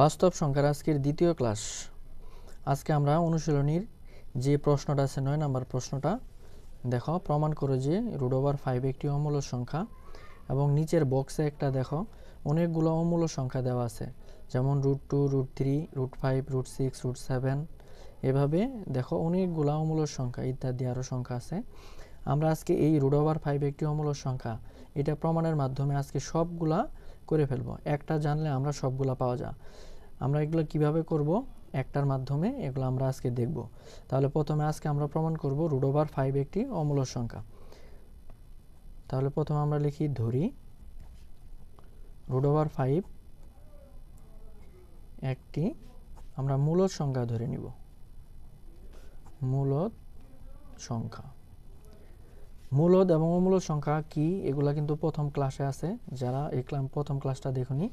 বাস্তব সংখ্যার আজকের দ্বিতীয় ক্লাস। আজকে আমরা অনুশীলনীর যে প্রশ্নটা আছে 9 নম্বর প্রশ্নটা দেখো, প্রমাণ করো যে √5 একটি অমূল্য সংখ্যা। এবং নিচের বক্সে একটা দেখো অনেকগুলো অমূল্য সংখ্যা দেওয়া আছে, যেমন √2, √3, √5, √6, √7। এভাবে দেখো অনেকগুলো অমূল্য সংখ্যা ইত্যাদি আরও সংখ্যা আছে। আমরা আজকে এই √5 একটি অমূল্য সংখ্যা এটা প্রমাণের মাধ্যমে আজকে সবগুলা করে ফেলবো। একটা জানলে আমরা সবগুলা পাওয়া যায়। আমরা এগুলো কিভাবে করব, একটার মাধ্যমে এগুলো আমরা আজকে দেখব। তাহলে প্রথমে আজকে আমরা প্রমাণ করব √5 একটি অমূল্য সংখ্যা। তাহলে প্রথমে আমরা লিখি ধরি √5 একটি, আমরা মূলদ সংখ্যা ধরে নিব। মূলদ সংখ্যা, মূলদ এবং অমূলদ সংখ্যা কি এগুলা কিন্তু প্রথম ক্লাসে আছে। যারা এই প্রথম ক্লাসটা দেখুনি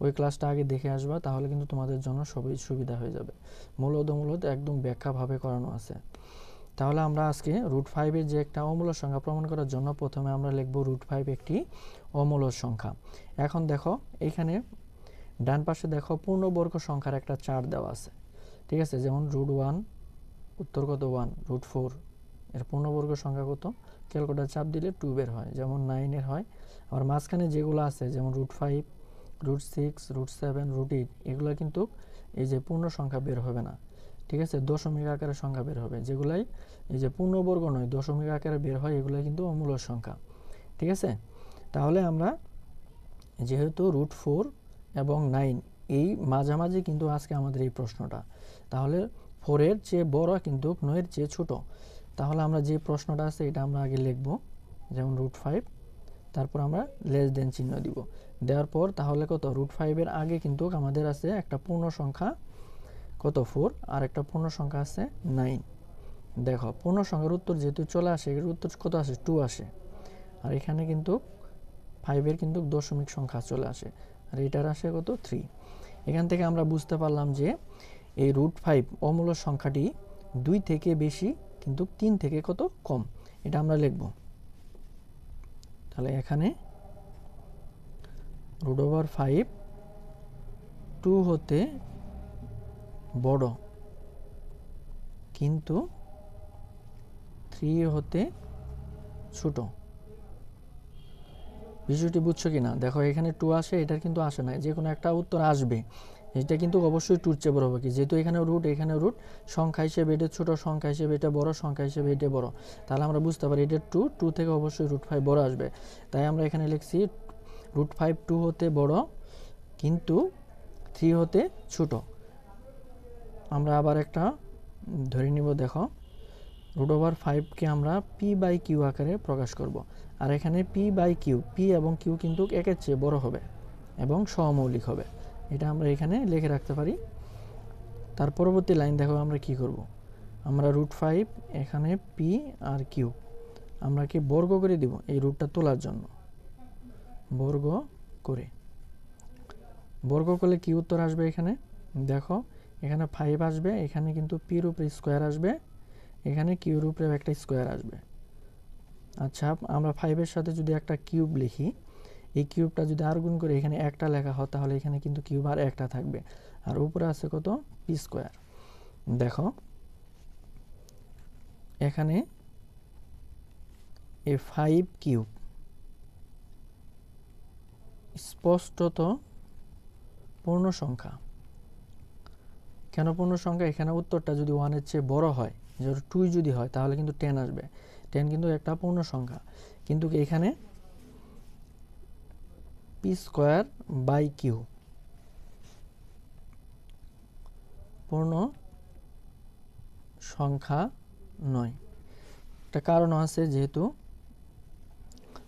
ওই ক্লাসটা আগে দেখে আসবা, তাহলে কিন্তু তোমাদের জন্য সবই সুবিধা হয়ে যাবে। মূলদ অমূলদ একদম ব্যাখ্যাভাবে করানো আছে। তাহলে আমরা আজকে √5 এর যে একটা অমূল্য সংখ্যা প্রমাণ করার জন্য প্রথমে আমরা লিখব √5 একটি অমূল্য সংখ্যা। এখন দেখো এইখানে ডান পাশে দেখো পূর্ণবর্গ সংখ্যার একটা চার্ট দেওয়া আছে, ঠিক আছে। যেমন √1 উত্তর কত 1, √4 এর পূর্ণবর্গ সংখ্যা কত, ক্যালকুলেটর চাপ দিলে 2 বের হয়, যেমন 9 এর হয়। আবার মাঝখানে যেগুলো আছে যেমন √5, √6, √7, √8 এগুলো কিন্তু এই যে পূর্ণ সংখ্যা বের হবে না, ঠিক আছে। দশমিক আকারের সংখ্যা বের হবে, যেগুলাই এই যে পূর্ণবর্গ নয় দশমিক আকারে বের হয় এগুলো কিন্তু অমূল্য সংখ্যা, ঠিক আছে। তাহলে আমরা যেহেতু √4 এবং 9 এই মাঝামাঝি কিন্তু আজকে আমাদের এই প্রশ্নটা, তাহলে 4 এর চেয়ে বড় কিন্তু 9 এর চেয়ে ছোট। তাহলে আমরা যে প্রশ্নটা আছে এটা আমরা আগে লিখব, যেমন √5, তারপর আমরা লেস দেন চিহ্ন দিব। দেওয়ার পর তাহলে কত, √5 এর আগে কিন্তু আমাদের আছে একটা পূর্ণ সংখ্যা কত 4, আর একটা পূর্ণ সংখ্যা আছে 9। দেখো পূর্ণ সংখ্যার উত্তর যেহেতু চলে আসে, এর উত্তর কত আসে 2 আসে। আর এখানে কিন্তু 5 এর কিন্তু দশমিক সংখ্যা চলে আসে, আর এটার আসে কত 3। এখান থেকে আমরা বুঝতে পারলাম যে এই √5 অমূল্য সংখ্যাটি 2 থেকে বেশি কিন্তু 3 থেকে কত কম, এটা আমরা লিখব। তাহলে এখানে √5 2 হতে বড় কিন্তু 3 হতে ছোট। বিষয়টি বুঝছো কিনা দেখো, এখানে 2 আসে, এটার কিন্তু আসে না, যে কোনো একটা উত্তর আসবে, এটা কিন্তু অবশ্যই 2 চেয়ে বড় হবে। কি যেহেতু এখানে রুট, এখানে রুট, সংখ্যা হিসেবে এটা ছোট, সংখ্যা হিসেবে এটা বড়, সংখ্যা হিসেবে এটা বড়, তাহলে আমরা বুঝতে পারি এটা 2 থেকে অবশ্যই √5 বড় আসবে। তাই আমরা এখানে লিখছি √5 2 হতে বড় কিন্তু 3 হতে ছোট। আমরা আবার একটা ধরে নিব, দেখো √5কে আমরা p/q আকারে প্রকাশ করব। আর এখানে p/q, p এবং q কিন্তু একের চেয়ে বড় হবে এবং সহমৌলিক হবে, এটা আমরা এখানে লিখে রাখতে পারি। তার পরবর্তী লাইন দেখো আমরা কি করব, আমরা √5 এখানে p আর q আমরা কি বর্গ করে দিব এই রুটটা তোলার জন্য। বর্গ করে, বর্গ করলে কি উত্তর আসবে, এখানে দেখো এখানে 5 আসবে, এখানে কিন্তু p এর উপরে স্কয়ার আসবে, এখানে q এর উপরে একটা স্কয়ার আসবে। আচ্ছা আমরা 5 এর সাথে যদি একটা কিউব লিখি, এই কিউবটা যদি আর গুণ করে এখানে একটা লেখা হয়, তাহলে এখানে কিন্তু কিউব আর একটা থাকবে, আর উপরে আছে কত p স্কয়ার। দেখো এখানে এই 5 কিউব স্পষ্টত পূর্ণ সংখ্যা। কেন পূর্ণ সংখ্যা, এখানে উত্তরটা যদি 1 এর চেয়ে বড় হয়, যেমন 2 যদি হয়, তাহলে কিন্তু 10 আসবে। 10 কিন্তু একটা পূর্ণ সংখ্যা, কিন্তু এখানে p স্কয়ার বাই কিউ পূর্ণ সংখ্যা নয়। একটা কারণ আছে, যেহেতু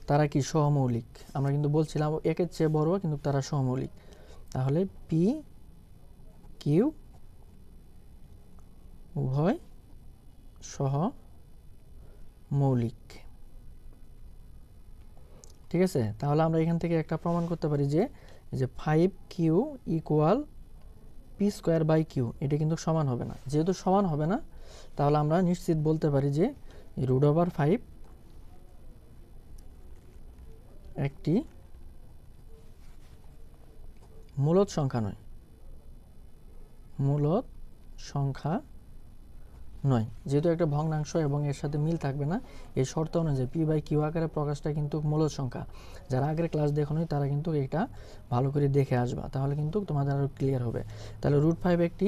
তারা কি সহমৌলিক, আমরা কিন্তু বলছিলাম একের চেয়ে বড় কিন্তু তারা সহমৌলিক। তাহলে p q উভয় সহমৌলিক, ঠিক আছে। তাহলে আমরা এখান থেকে একটা প্রমাণ করতে পারি যে 5q equal p square by q, এটা কিন্তু সমান হবে না। যেহেতু সমান হবে না, তাহলে আমরা নিশ্চিত বলতে পারি যে √5 একটি মূলদ সংখ্যা নয়। মূলদ সংখ্যা নয়। যেহেতু একটা ভগ্নাংশ এবং এর সাথে মিল থাকবে না, এই শর্ত অনুযায়ী পি বাই কিউ আকারে প্রকাশটা কিন্তু মূলদ সংখ্যা। যারা আগের ক্লাস দেখোনি তারা কিন্তু এটা ভালো করে দেখে আসবা, তাহলে কিন্তু তোমাদের আরও ক্লিয়ার হবে। তাহলে √5 একটি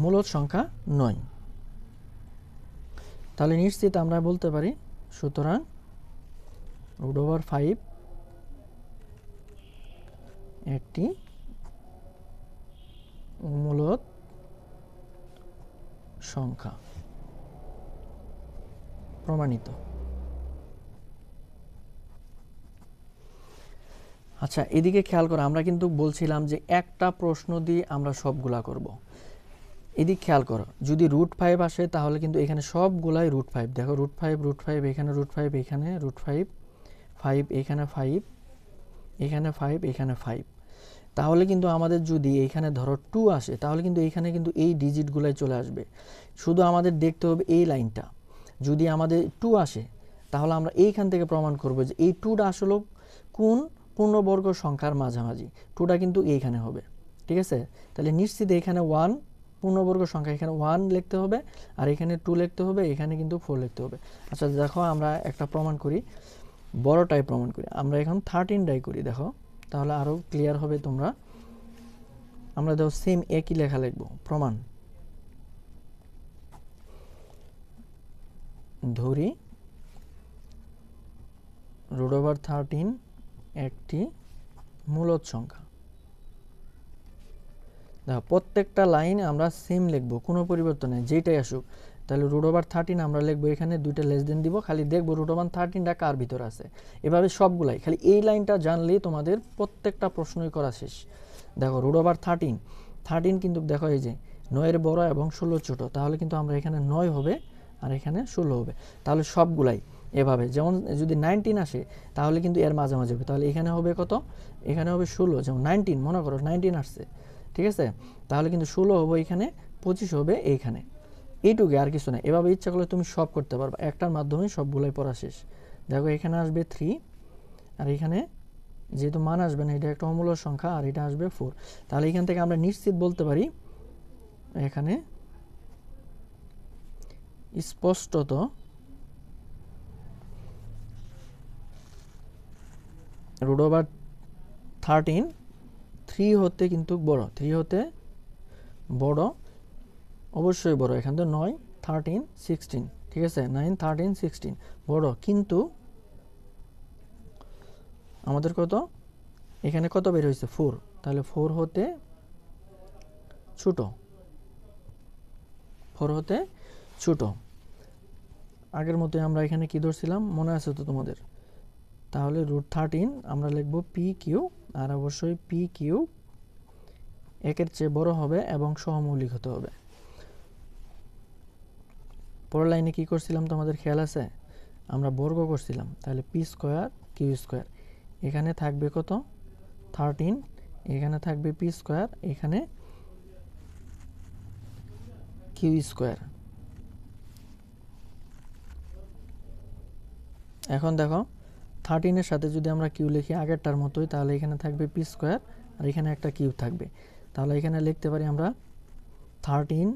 মূলদ সংখ্যা নয়। তাহলে নিশ্চিত আমরা বলতে পারি, সুতরাং √5 একটি মূলদ সংখ্যা, প্রমাণিত। আচ্ছা, এদিকে খেয়াল করো, আমরা কিন্তু বলছিলাম যে একটা প্রশ্ন দিয়ে আমরা সবগুলা করব। এদিক খেয়াল করো, যদি √5 আসে তাহলে কিন্তু এখানে সবগুলাই √5। দেখো √5 এখানে √5, এখানে √5, 5 এখানে 5, এখানে 5, এখানে 5। তাহলে কিন্তু আমাদের যদি এখানে ধরো 2 আসে তাহলে কিন্তু এইখানে কিন্তু এই ডিজিটগুলাই চলে আসবে। শুধু আমাদের দেখতে হবে এই লাইনটা। যদি আমাদের 2 আসে তাহলে আমরা এইখান থেকে প্রমাণ করব যে এই 2টা আসলে কোন পূর্ণবর্গ সংখ্যার মাঝামাঝি। 2টা কিন্তু এইখানে হবে, ঠিক আছে? তাহলে নিশ্চিত এখানে 1 পূর্ণবর্গ সংখ্যা, এখানে 1 লিখতে হবে, আর এখানে 2 লিখতে হবে, এখানে কিন্তু 4 লিখতে হবে। আচ্ছা দেখো, আমরা একটা প্রমাণ করি, বড়টাই প্রমাণ করি। আমরা এখন 13টাই করি, দেখো তাহলে আরও ক্লিয়ার হবে তোমরা। আমরা দেখো সেম একই লেখা লিখব, প্রমাণ। ধরি √13 একটি মূলদ সংখ্যা। দেখো প্রত্যেকটা লাইন আমরা সেম লিখব, কোনো পরিবর্তন নেই, যেটাই আসুক। তাহলে √13 আমরা লিখবো, এখানে দুইটা লেস দেন দিব, খালি দেখবো √13টা কার ভিতর আছে। এভাবে সবগুলাই, খালি এই লাইনটা জানলেই তোমাদের প্রত্যেকটা প্রশ্নই করা শেষ। দেখো √13 কিন্তু দেখো এই যে 9-এর বড় এবং 16 ছোট, তাহলে কিন্তু আমরা এখানে 9 হবে আর এখানে 16 হবে। তাহলে সবগুলাই এভাবে, যেমন যদি 19 আসে তাহলে কিন্তু এর মাঝামাঝি হবে। তাহলে এখানে হবে কত? এখানে হবে 16। যেমন 19, মনে করো 19 আসছে, ঠিক আছে? তাহলে কিন্তু 16 হবে এখানে, 25 হবে এইখানে। এইটুকু, আর কিছু না। এভাবে ইচ্ছা করলে তুমি সব করতে পারবা, একটার মাধ্যমে সবগুলাই পড়া শেষ। দেখো এখানে আসবে 3, আর এখানে যেহেতু মান আসবে না, এটা একটা অমূলদ সংখ্যা, আর এটা আসবে 4। তাহলে এখান থেকে আমরা নিশ্চিত বলতে পারি এখানে স্পষ্টত √13 3 হতে কিন্তু বড়, 3 হতে বড়, অবশ্যই বড়। এখান থেকে 9, 13, 16, ঠিক আছে? 9, 13, 16 বড়, কিন্তু আমাদের কত এখানে কত বের হয়েছে? 4। তাহলে 4 হতে ছোট, 4 হতে ছোট। আগের মতোই আমরা এখানে কি ধরছিলাম মনে আছে তো তোমাদের? তাহলে √13 আমরা লিখব PQ, আর অবশ্যই PQ একের চেয়ে বড় হবে এবং সহমৌলিক হতে হবে। পরের লাইনে কি করছিলাম তোমাদের খেয়াল আছে? আমরা বর্গ করছিলাম। তাহলে P² Q², এখানে থাকবে কত? 13, এখানে থাকবে P², এখানে Q²। এখন দেখো 13-এর সাথে যদি আমরা কিউ লিখি আগেরটার মতোই, তাহলে এখানে থাকবে P², আর এখানে একটা কিউব থাকবে। তাহলে এখানে লিখতে পারি আমরা 13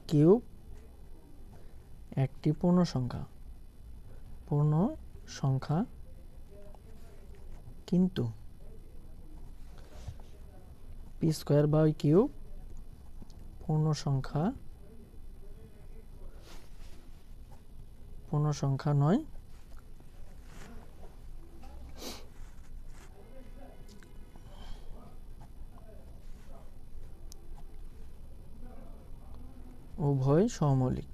কিউব একটি পূর্ণ সংখ্যা, কিন্তু P² বাই কিউব পূর্ণ সংখ্যা নয়। উভয় সহমৌলিক।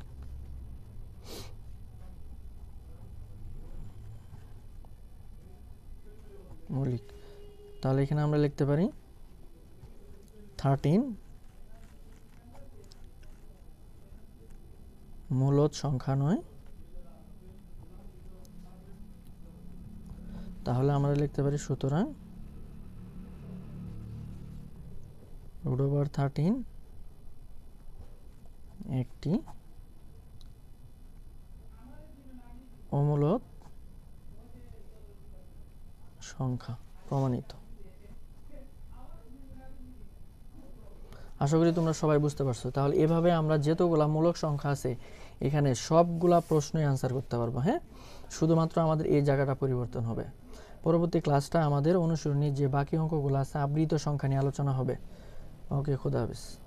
তাহলে এখানে আমরা লিখতে পারি 13 মূলদ সংখ্যা নয়। তাহলে আমরা লিখতে পারি, সুতরাং √13 একটি অমূলদ সংখ্যা, প্রমাণিত। আশা করি তোমরা সবাই বুঝতে পারছো। তাহলে এভাবে আমরা যতগুলা মূলক সংখ্যা আছে এখানে সবগুলা প্রশ্নই আনসার করতে পারবো। হ্যাঁ, শুধুমাত্র আমাদের এই জায়গাটা পরিবর্তন হবে। পরবর্তী ক্লাসটা আমাদের অনুসরণী যে বাকি অঙ্কগুলো আছে আবৃত সংখ্যা নিয়ে আলোচনা হবে। ওকে, খুদা হাফেজ।